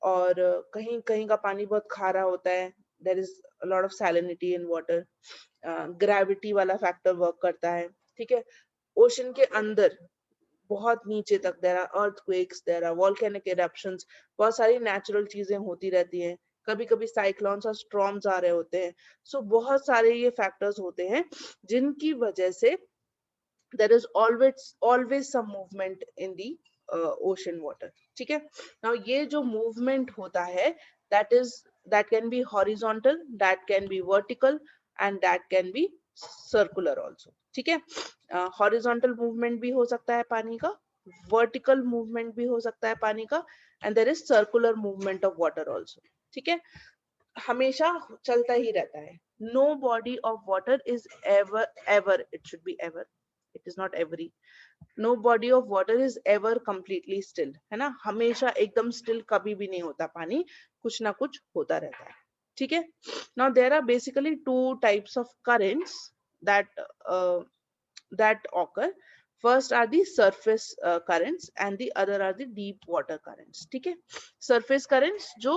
और कहीं कहीं का पानी बहुत खारा होता है, there is a lot of salinity in water. Gravity वाला फैक्टर वर्क करता है, ठीक है. ओशन के अंदर बहुत नीचे तक there are earthquakes, there are volcanic eruptions, बहुत सारी नेचुरल चीजें होती रहती हैं. कभी कभी साइक्लोन्स और स्टॉर्म्स आ रहे होते हैं. सो बहुत सारे ये फैक्टर्स होते हैं जिनकी वजह से there is always some movement in the ocean water, ठीक है. Now ये जो movement होता है that can be horizontal, that can be vertical and that can be circular also, ठीक है. Horizontal movement भी हो सकता है पानी का, vertical movement भी हो सकता है पानी का, and there is circular movement of water also, ठीक है. हमेशा चलता ही रहता है. No body of water is ever, it should be ever, it is not every, no body of water is ever completely still, है ना. हमेशा एकदम still कभी भी नहीं होता पानी, कुछ ना कुछ होता रहता है, ठीक है. Now there are basically two types of currents that occur. First are the surface currents and the other are the deep water currents, ठीक है. Surface currents जो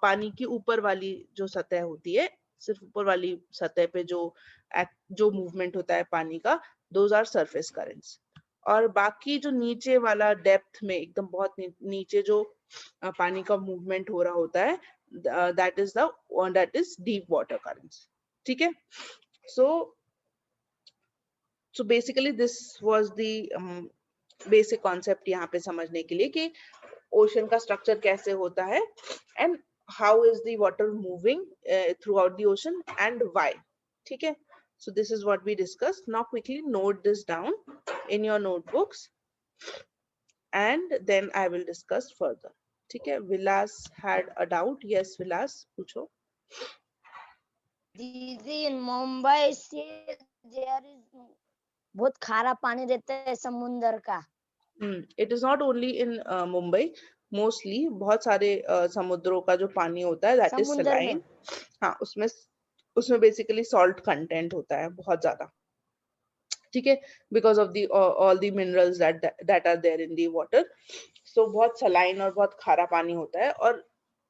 पानी की ऊपर वाली जो सतह होती है, सिर्फ ऊपर वाली सतह पे जो मूवमेंट होता है पानी का, those are surface currents. और बाकी जो नीचे वाला डेप्थ में एकदम बहुत नीचे जो पानी का मूवमेंट हो रहा होता है, that is deep water currents, ठीक है. So basically this was the basic concept यहाँ पे समझने के लिए कि ओशन का स्ट्रक्चर कैसे होता है and how is the water moving throughout the ocean and why, ठीक है. So this is what we discussed. Now quickly note this down in your notebooks and then I will discuss further, ठीक है. Vilas had a doubt. Yes, Vilas, पूछो. दीदी in Mumbai से there is बहुत खारा पानी रहता है समुंदर का. It is not only in Mumbai, mostly बहुत सारे समुद्रों का जो पानी होता है that is saline. हाँ, उसमें basically salt content होता है बहुत ज्यादा, ठीक है, because of the all the minerals that are there in the water. So बहुत saline और बहुत खारा पानी होता है, और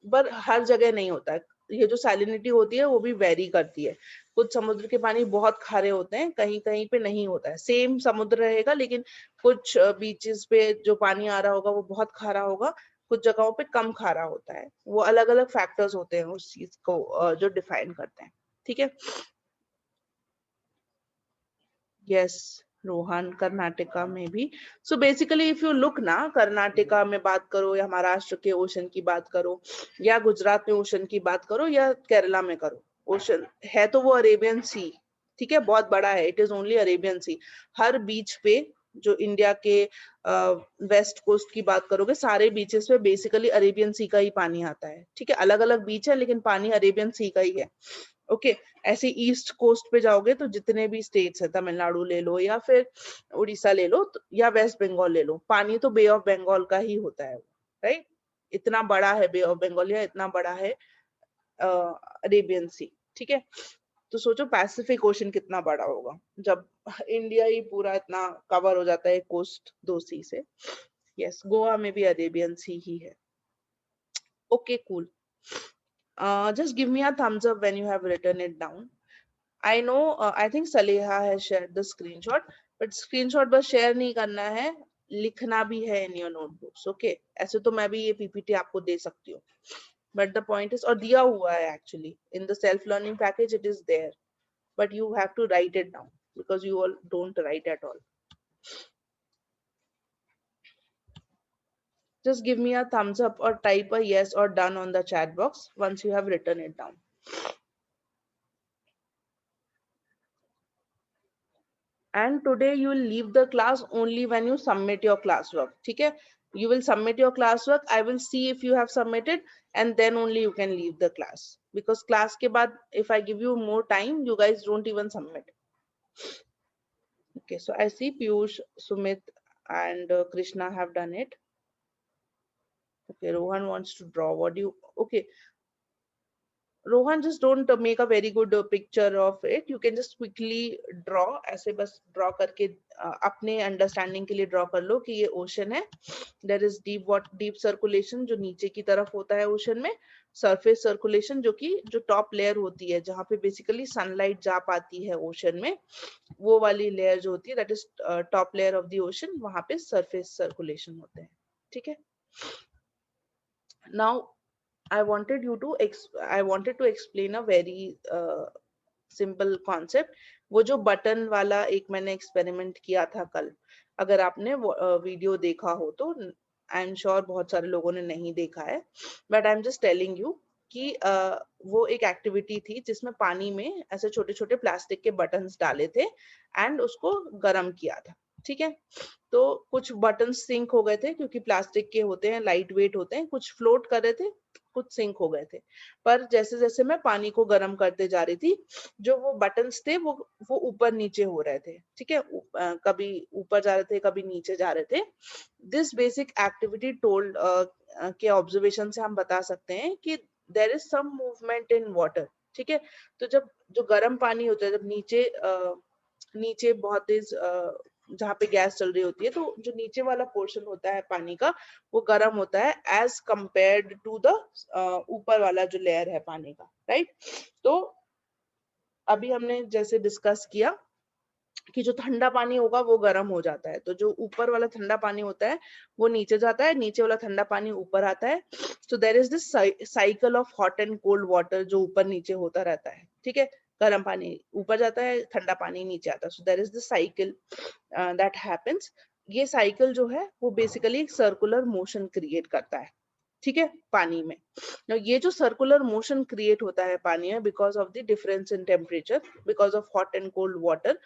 पर हर जगह नहीं होता है. ये जो सैलिनिटी होती है वो भी वेरी करती है. कुछ समुद्र के पानी बहुत खारे होते हैं, कहीं कहीं पे नहीं होता है. सेम समुद्र रहेगा लेकिन कुछ बीचेस पे जो पानी आ रहा होगा वो बहुत खारा होगा, कुछ जगहों पे कम खारा होता है. वो अलग अलग फैक्टर्स होते हैं उस चीज को जो डिफाइन करते हैं, ठीक है. यस, रोहन कर्नाटका में भी. So basically if you look ना, कर्नाटका में बात करो या महाराष्ट्र के ओशन की बात करो या गुजरात में ओशन की बात करो या केरला में करो, ओशन है तो वो अरेबियन सी, ठीक है, बहुत बड़ा है. इट इज ओनली अरेबियन सी. हर बीच पे जो इंडिया के वेस्ट कोस्ट की बात करोगे, सारे बीचेस पे बेसिकली अरेबियन सी का ही पानी आता है, ठीक है. अलग अलग बीच है लेकिन पानी अरेबियन सी का ही है. ओके ऐसे ईस्ट कोस्ट पे जाओगे तो जितने भी स्टेट्स है, तमिलनाडु ले लो या फिर उड़ीसा ले लो या वेस्ट बंगाल ले लो, पानी तो बे ऑफ बंगाल का ही होता है, राइट. इतना बड़ा है बे ऑफ बंगाल या इतना बड़ा है अरेबियन सी, ठीक है. तो सोचो पैसिफिक ओशन कितना बड़ा होगा जब इंडिया ही पूरा इतना कवर हो जाता है कोस्ट 2 सी से. यस, गोवा में भी अरेबियन सी ही है. Okay cool. Just give me a thumbs up when you have written it down. I know, I think Saleha has shared the screenshot, but screenshot बस share नहीं करना है, लिखना भी है in your notebooks. Okay, ऐसे तो मैं भी ये PPT आपको दे सकती हूँ, but the point is, और दिया हुआ है actually in the self learning package, it is there, but you have to write it down because you all don't write at all. Just give me a thumbs up or type a yes or done on the chat box once you have written it down. And today you will leave the class only when you submit your classwork. Okay, you will submit your classwork. I will see if you have submitted, and then only you can leave the class, because class ke baad if I give you more time, you guys don't even submit. Okay, so I see Piyush, Sumit and Krishna have done it. Okay, Rohan wants to draw. What do you, okay, Rohan, just don't make a very good picture of it. You can just quickly draw. ऐसे बस draw करके अपने understanding के लिए draw कर लो कि ये ocean है. There is deep circulation जो नीचे की तरफ होता है ocean में. Surface circulation जो कि जो top layer होती है जहाँ पे basically sunlight जा पाती है ocean में, वो वाली layer जो होती है, that is top layer of the ocean, वहाँ पे surface circulation होते हैं. ठीक है? Now I wanted to explain a very simple concept. वो जो बटन वाला एक मैंने एक्सपेरिमेंट किया था कल, अगर आपने वीडियो देखा हो तो आई एम श्योर बहुत सारे लोगों ने नहीं देखा है, but I am just telling you कि वो एक एक्टिविटी थी जिसमें पानी में ऐसे छोटे छोटे प्लास्टिक के बटन्स डाले थे एंड उसको गर्म किया था. ठीक है, तो कुछ बटन सिंक हो गए थे क्योंकि प्लास्टिक के होते हैं, लाइट वेट होते हैं, कुछ फ्लोट कर रहे थे, कुछ सिंक हो गए थे. पर जैसे जैसे मैं पानी को गर्म करते जा रही थी, जो वो बटन्स थे वो ऊपर नीचे हो रहे थे. ठीक है, कभी ऊपर जा रहे थे, कभी नीचे जा रहे थे. दिस बेसिक एक्टिविटी टोल्ड के ऑब्जर्वेशन से हम बता सकते हैं कि there is some movement in water. ठीक है, तो जब जो गर्म पानी होता है, जब नीचे बहुत तेज जहाँ पे गैस चल रही होती है, तो जो नीचे वाला पोर्शन होता है पानी का वो गर्म होता है एज कंपेयर्ड टू द ऊपर वाला जो लेयर है पानी का, राइट. तो अभी हमने जैसे डिस्कस किया कि जो ठंडा पानी होगा वो गर्म हो जाता है, तो जो ऊपर वाला ठंडा पानी होता है वो नीचे जाता है, नीचे वाला ठंडा पानी ऊपर आता है. So there is this cycle of hot and cold water जो ऊपर नीचे होता रहता है. ठीक है, गर्म पानी ऊपर जाता है, ठंडा पानी नीचे आता है. So there is this cycle that happens. ये साइकिल जो है वो बेसिकली एक सर्कुलर मोशन क्रिएट करता है. ठीक है, पानी में. Now, ये जो सर्कुलर मोशन क्रिएट होता है पानी में because of the difference in temperature, because of hot and cold water,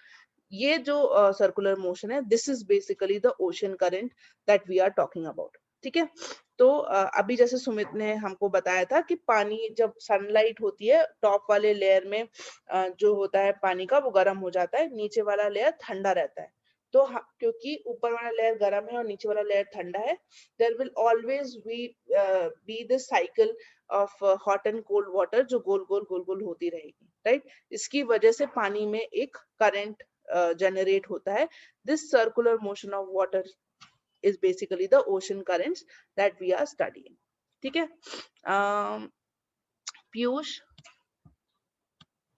ये जो सर्कुलर मोशन है, this is basically the ocean current that we are talking about. ठीक है, तो अभी जैसे सुमित ने हमको बताया था कि पानी जब सनलाइट होती है टॉप वाले लेयर में जो होता है पानी का वो गर्म हो जाता है, नीचे वाला लेयर ठंडा रहता है. तो क्योंकि ऊपर वाला लेयर गर्म है और नीचे वाला लेयर ठंडा है, there will always be this cycle of hot and cold water जो गोल गोल होती रहेगी, राइट. इसकी वजह से पानी में एक करंट generate होता है. This circular motion of water is basically the ocean currents that we are studying. ठीक है, Piyush,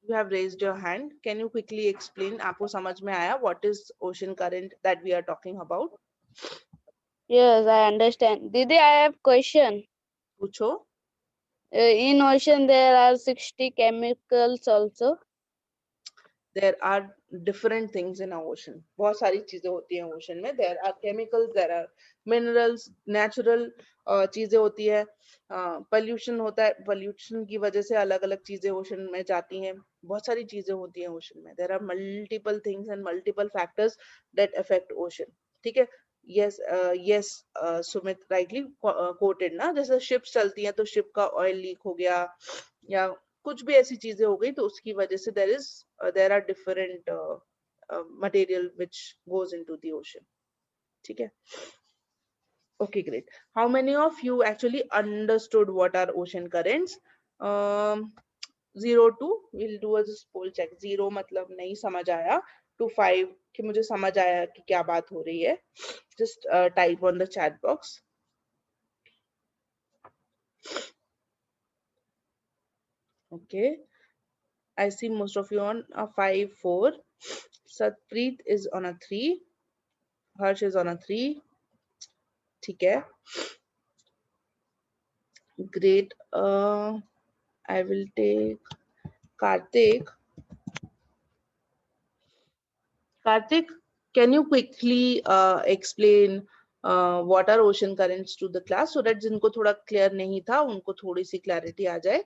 you have raised your hand. Can you quickly explain? आपको समझ में आया what is ocean current that we are talking about? Yes, I understand. Didi, I have question. पूछो. In ocean there are 60 chemicals also. there are different things in our ocean. बहुत सारी चीजें होती हैं ocean में. There are chemicals, there are minerals, natural चीजें होती है. Pollution होता है. Pollution की वजह से अलग अलग चीजें ocean में जाती हैं. बहुत सारी चीजें होती हैं ocean में. There are multiple things and multiple factors that affect ocean. ठीक है. Yes, Sumit rightly quoted ना, जैसे ships चलती हैं तो ship का oil leak हो गया या कुछ भी ऐसी चीजें हो गई तो उसकी वजह से there are different material which goes into the ocean. ठीक है. Okay, great. How many of you actually understood what are ocean currents? 0 to, we'll do a just poll check. 0 मतलब नहीं समझ आया, to 5 कि मुझे समझ आया कि क्या बात हो रही है. Just type on the chat box. Okay, I see most of you on a 5, 4. Satpreet is on a 3. Harsh is on a 3. ठीक है. Great. I will take Karthik. Karthik, can you quickly explain what are ocean currents to the class so that जिनको थोड़ा clear नहीं था उनको थोड़ी सी clarity आ जाए.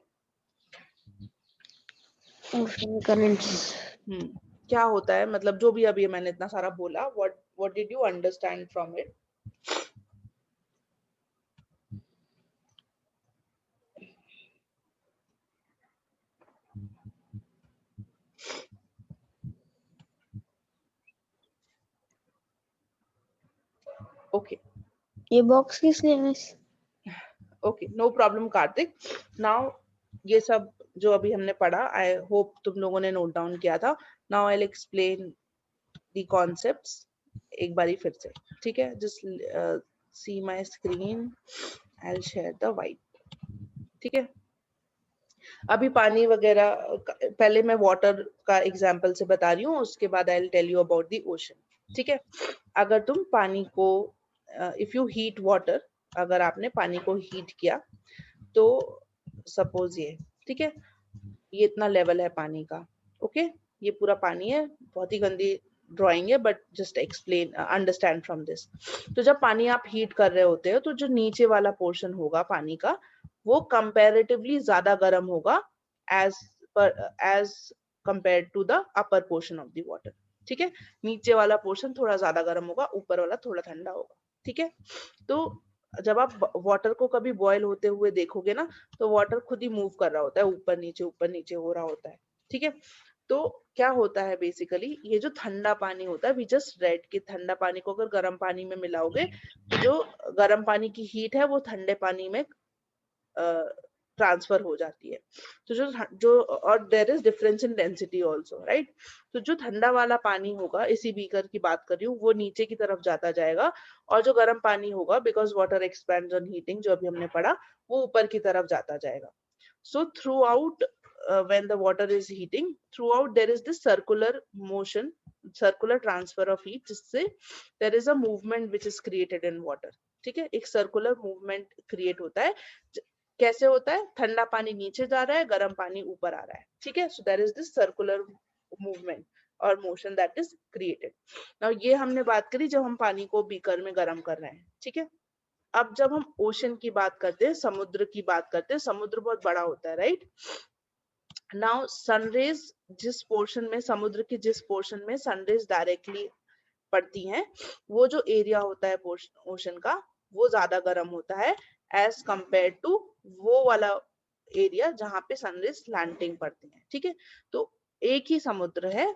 Ocean currents. क्या होता है, मतलब जो भी अभी मैंने इतना सारा बोला, what did you understand from it? Okay. ये box किस लिए है? Okay, no problem, Karthik. Now ये सब जो अभी हमने पढ़ा, I hope तुम लोगों ने note down किया था. Now I'll explain the concepts एक बारी फिर से. ठीक है. Just see my screen. I'll share the white. ठीक है. अभी पानी वगैरह पहले मैं वाटर का एग्जांपल से बता रही हूँ, उसके बाद I'll tell you about the ocean. ठीक है. अगर तुम पानी को if you heat water, अगर आपने पानी को हीट किया तो सपोज ये, ठीक है, ये इतना लेवल है पानी का. ओके, ये पूरा पानी है. बहुत ही गंदी ड्राइंग है but just explain understand from this. तो जब पानी आप हीट कर रहे होते हो तो जो नीचे वाला पोर्शन होगा पानी का वो कंपैरेटिवली ज्यादा गर्म होगा as compare to the upper portion of the water. ठीक है. नीचे वाला पोर्शन थोड़ा ज्यादा गर्म होगा, ऊपर वाला थोड़ा ठंडा होगा. ठीक है. तो जब आप वाटर को कभी बॉयल होते हुए देखोगे ना तो वाटर खुद ही मूव कर रहा होता है, ऊपर नीचे हो रहा होता है. ठीक है. तो क्या होता है बेसिकली, ये जो ठंडा पानी होता है, वी जस्ट रेड कि ठंडा पानी को अगर गर्म पानी में मिलाओगे तो जो गर्म पानी की हीट है वो ठंडे पानी में ट्रांसफर हो जाती है. तो जो और there is difference in density also, right. तो जो ठंडा वाला पानी होगा, इसी बीकर की बात कर रही हूँ, वो नीचे की तरफ जाता जाएगा और जो गर्म पानी होगा, because water expands on heating, जो अभी हमने पढ़ा, वो ऊपर की तरफ जाता जाएगा. So through out when the water is heating, throughout there is this circular motion, circular transfer of heat, जिससे there is a movement which is created in water. ठीक है. एक circular movement create होता है. कैसे होता है? ठंडा पानी नीचे जा रहा है, गर्म पानी ऊपर आ रहा है. ठीक है. So there is this circular movement और motion that is created. Now ये हमने बात करी जब हम पानी को बीकर में गर्म कर रहे हैं. ठीक है. अब जब हम ओशन की बात करते हैं, समुद्र की बात करते हैं, समुद्र बहुत बड़ा होता है, राइट. नाउ सनरेज जिस पोर्शन में, समुद्र के जिस पोर्शन में सनरेज डायरेक्टली पड़ती हैं, वो जो एरिया होता है ओशन का, वो ज्यादा गर्म होता है एज कंपेयर टू वो वाला एरिया जहां पे सनरेज स्लैंटिंग पड़ती है. ठीक है. तो एक ही समुद्र है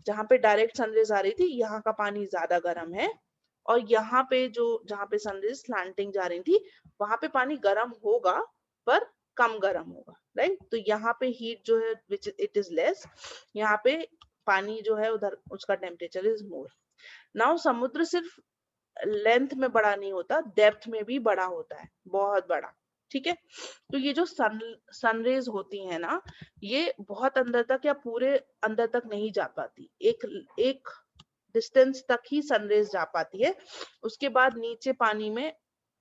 जहां पे डायरेक्ट सनरेज आ रही थी, यहाँ का पानी ज्यादा गर्म है, और यहाँ पे जहां पे सनरेज स्लैंटिंग जा रही थी वहां पे पानी गर्म होगा पर कम गर्म होगा, राइट. तो यहाँ पे हीट जो है विच इट इज लेस, यहाँ पे पानी जो है उधर उसका टेम्परेचर इज मोर. नाउ समुद्र सिर्फ लेंथ में बड़ा नहीं होता, डेप्थ में भी बड़ा होता है, बहुत बड़ा. ठीक है. तो ये जो सनरेज होती है ना, ये बहुत अंदर तक या पूरे अंदर तक नहीं जा पाती, एक डिस्टेंस तक ही सनरेज जा पाती है, उसके बाद नीचे पानी में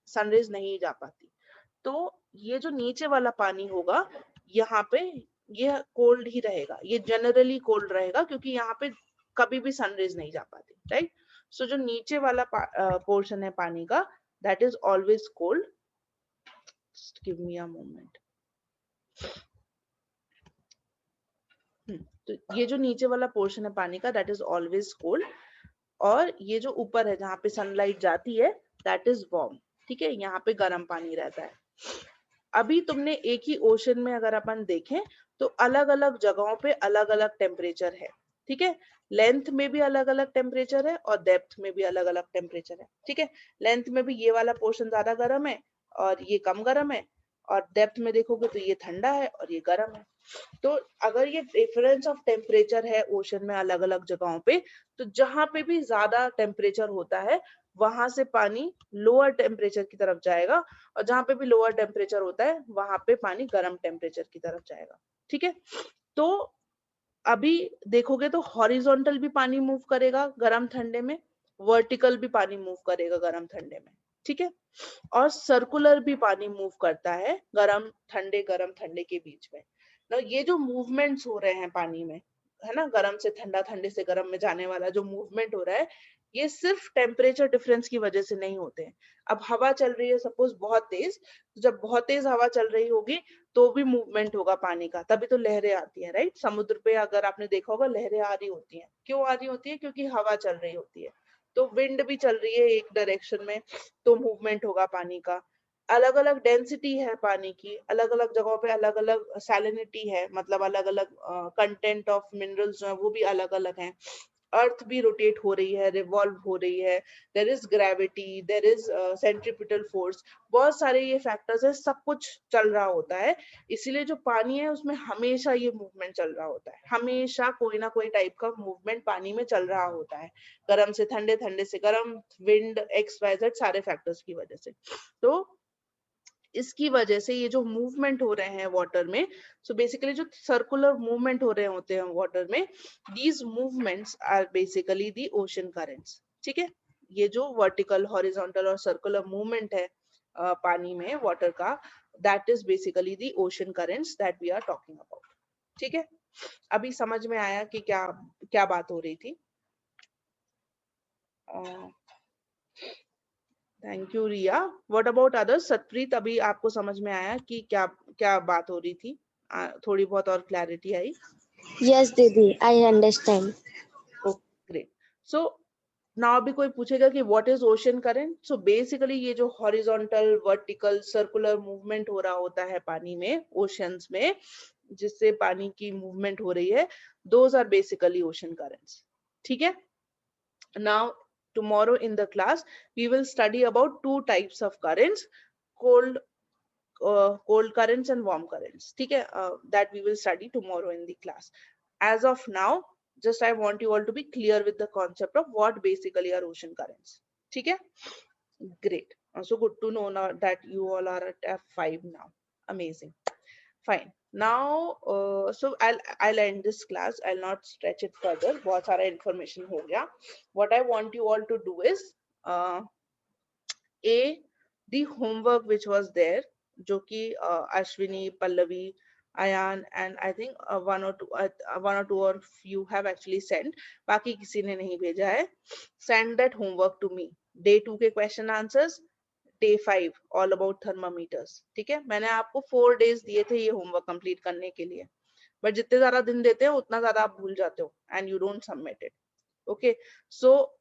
सनरेज नहीं जा पाती. तो ये जो नीचे वाला पानी होगा, यहाँ पे ये कोल्ड ही रहेगा, ये जनरली कोल्ड रहेगा क्योंकि यहाँ पे कभी भी सनरेज नहीं जा पाती, राइट। सो जो नीचे वाला पोर्शन है पानी का, that is always cold. Just give me a moment. तो ये जो नीचे वाला पोर्शन है पानी का, दैट इज ऑलवेज कोल्ड, और ये जो ऊपर है जहाँ पे सनलाइट जाती है, दैट इज वार्म, ठीक है, यहाँ पे गर्म पानी रहता है। अभी तुमने एक ही ओशन में अगर अपन देखें तो अलग अलग जगहों पे अलग अलग टेम्परेचर है, ठीक है, लेंथ में भी अलग अलग टेम्परेचर है और डेप्थ में भी अलग अलग टेम्परेचर है, ठीक है। लेंथ में भी ये वाला पोर्शन ज्यादा गर्म है और ये कम गर्म है, और डेप्थ में देखोगे तो ये ठंडा है और ये गर्म है। तो अगर ये डिफरेंस ऑफ टेम्परेचर है ओशन में अलग अलग जगहों पे, तो जहां पे भी ज्यादा टेम्परेचर होता है वहां से पानी लोअर टेम्परेचर की तरफ जाएगा, और जहां पे भी लोअर टेम्परेचर होता है वहां पे पानी गर्म टेम्परेचर की तरफ जाएगा, ठीक है। तो अभी देखोगे तो हॉरिजॉन्टल भी पानी मूव करेगा गर्म ठंडे में, वर्टिकल भी पानी मूव करेगा गर्म ठंडे में, ठीक है, और सर्कुलर भी पानी मूव करता है गर्म ठंडे के बीच में ना। ये जो मूवमेंट्स हो रहे हैं पानी में, है ना, गर्म से ठंडा, ठंडे से गर्म में जाने वाला जो मूवमेंट हो रहा है, ये सिर्फ टेम्परेचर डिफरेंस की वजह से नहीं होते हैं। अब हवा चल रही है सपोज बहुत तेज, तो जब बहुत तेज हवा चल रही होगी तो भी मूवमेंट होगा पानी का, तभी तो लहरें आती हैं, राइट। समुद्र पे अगर आपने देखा होगा लहरें आ रही होती हैं, क्यों आ रही होती है? क्योंकि हवा चल रही होती है। तो विंड भी चल रही है एक डायरेक्शन में, तो मूवमेंट होगा पानी का। अलग अलग डेंसिटी है पानी की, अलग अलग जगहों पे अलग अलग सैलिनिटी है, मतलब अलग अलग कंटेंट ऑफ मिनरल्स जो है वो भी अलग अलग हैं। अर्थ भी रोटेट हो रही है, रिवॉल्व हो रही है, there is gravity, there is centripetal force, बहुत सारे ये फैक्टर्स है, सब कुछ चल रहा होता है। इसीलिए जो पानी है उसमें हमेशा ये मूवमेंट चल रहा होता है, हमेशा कोई ना कोई टाइप का मूवमेंट पानी में चल रहा होता है, गर्म से ठंडे, ठंडे से गर्म, विंड, एक्स वाई जेड सारे फैक्टर्स की वजह से। तो इसकी वजह से ये जो मूवमेंट हो रहे हैं वाटर में, सो बेसिकली जो सर्कुलर मूवमेंट हो रहे होते हैं वाटर में, these movements are basically the ocean currents, ठीक है। ये जो वर्टिकल, हॉरिजॉन्टल और सर्कुलर मूवमेंट है पानी में वाटर का, that is basically the ocean currents that we are talking about, ठीक है। अभी समझ में आया कि क्या क्या बात हो रही थी? Thank you Riya. What about others? Satpreet, अभी आपको समझ में आया कि क्या क्या बात हो रही थी? थोड़ी बहुत और clarity I? Yes, Didi, I understand. Great. So now भी कोई पूछेगा कि what is ocean current? So basically ये जो हॉरिजॉन्टल, वर्टिकल, सर्कुलर मूवमेंट हो रहा होता है पानी में, ओशंस में, जिससे पानी की मूवमेंट हो रही है, those are basically ocean currents, ठीक है। Now, tomorrow in the class, we will study about two types of currents, cold currents and warm currents. Okay, that we will study tomorrow in the class. As of now, just I want you all to be clear with the concept of what basically are ocean currents. Okay, great. So good to know now that you all are at F5 now. Amazing. Fine. Now, so I'll end this class. I'll not stretch it further. बहुत सारा information हो गया. What I want you all to do is the homework which was there, जो कि Ashwini, Pallavi, Ayan, and I think one or two of you have actually sent. बाकी किसी ने नहीं भेजा है. Send that homework to me. Day 2 के question answers. Day 5 all about thermometers. ठीक है, मैंने आपको 4 days दिए थे ये होमवर्क कंप्लीट करने के लिए, बट जितने ज्यादा दिन देते हो उतना ज्यादा आप भूल जाते हो and you don't submit it. Okay, so